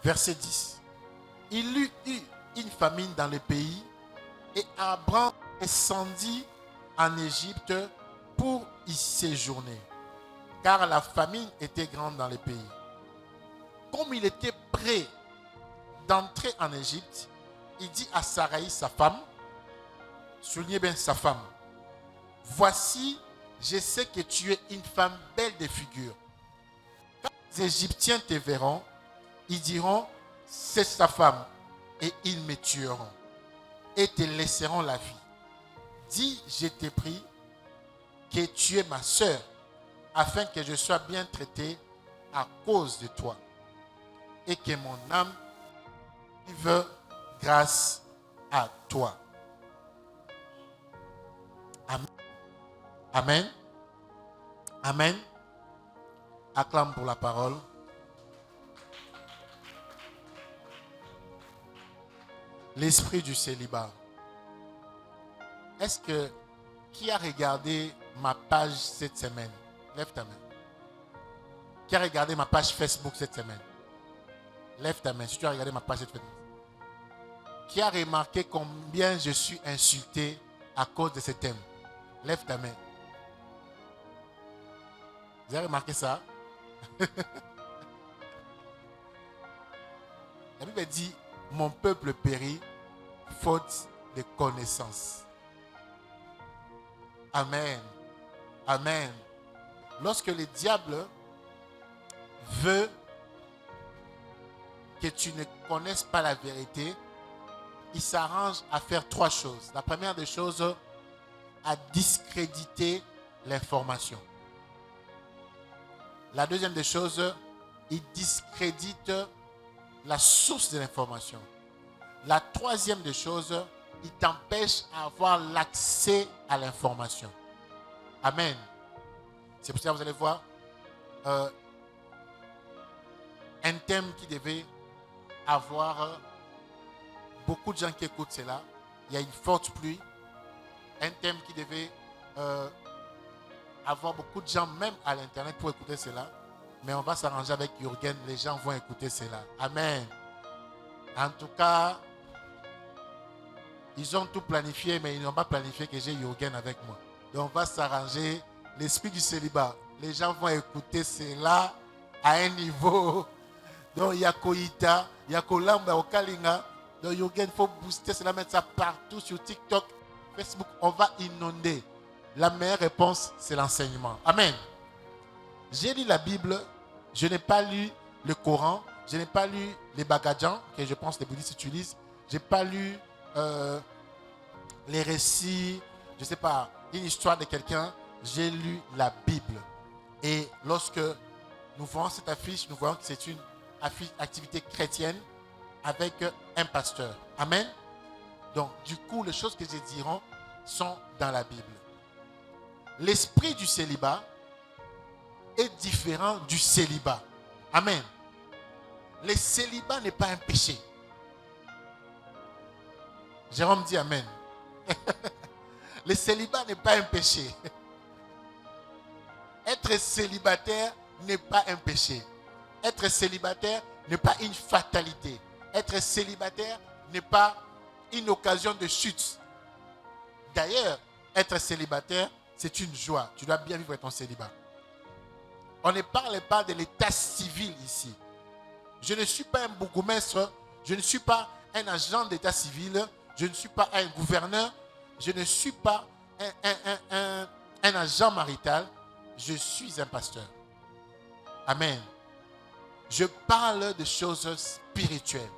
Verset 10. Il y eut une famine dans le pays et Abraham descendit en Égypte pour y séjourner, car la famine était grande dans le pays. Comme il était prêt d'entrer en Égypte, il dit à Saraï, sa femme, soulignez bien sa femme, voici, je sais que tu es une femme belle de figure. Quand les Égyptiens te verront, ils diront, c'est sa femme, et ils me tueront, et te laisseront la vie. Dis, je te prie, que tu es ma sœur, afin que je sois bien traité à cause de toi, et que mon âme vive grâce à toi. Amen. Amen. Amen. Acclame pour la parole. L'esprit du célibat. Est-ce que qui a regardé ma page cette semaine? Lève ta main. Qui a regardé ma page Facebook cette semaine? Lève ta main si tu as regardé ma page cette semaine. Qui a remarqué combien je suis insulté à cause de ce thème? Lève ta main. Vous avez remarqué ça? La Bible dit, mon peuple périt faute de connaissance. Amen. Amen. Lorsque le diable veut que tu ne connaisses pas la vérité, il s'arrange à faire trois choses. La première des choses, à discréditer l'information. La deuxième des choses, il discrédite la source de l'information. La troisième des choses, il t'empêche à avoir l'accès à l'information. Amen. C'est pour ça que vous allez voir un thème qui devait avoir beaucoup de gens qui écoutent cela. Il y a une forte pluie. Un thème qui devait avoir beaucoup de gens, même à l'internet, pour écouter cela. Mais on va s'arranger avec Jürgen. Les gens vont écouter cela. Amen. En tout cas, ils ont tout planifié, mais ils n'ont pas planifié que j'ai Jürgen avec moi. Donc on va s'arranger. L'esprit du célibat. Les gens vont écouter cela à un niveau. Donc il y a Koïta, il y a Kolamba, il y a Kalinga. Donc Jürgen, il faut booster cela, mettre ça partout sur TikTok, Facebook. On va inonder. La meilleure réponse, c'est l'enseignement. Amen. J'ai lu la Bible. Je n'ai pas lu le Coran. Je n'ai pas lu les Bhagavad, que je pense que les bouddhistes utilisent. Je n'ai pas lu les récits, je ne sais pas, une histoire de quelqu'un. J'ai lu la Bible. Et lorsque nous voyons cette affiche, nous voyons que c'est une activité chrétienne avec un pasteur. Amen. Donc, du coup, les choses que je dirai sont dans la Bible. L'esprit du célibat est différent du célibat. Amen. Le célibat n'est pas un péché. Jérôme dit Amen. Le célibat n'est pas un péché. Être célibataire n'est pas un péché. Être célibataire n'est pas une fatalité. Être célibataire n'est pas une occasion de chute. D'ailleurs, être célibataire, c'est une joie. Tu dois bien vivre ton célibat. On ne parle pas de l'état civil ici. Je ne suis pas un bourgmestre. Je ne suis pas un agent d'état civil. Je ne suis pas un gouverneur. Je ne suis pas un agent marital. Je suis un pasteur. Amen. Je parle de choses spirituelles.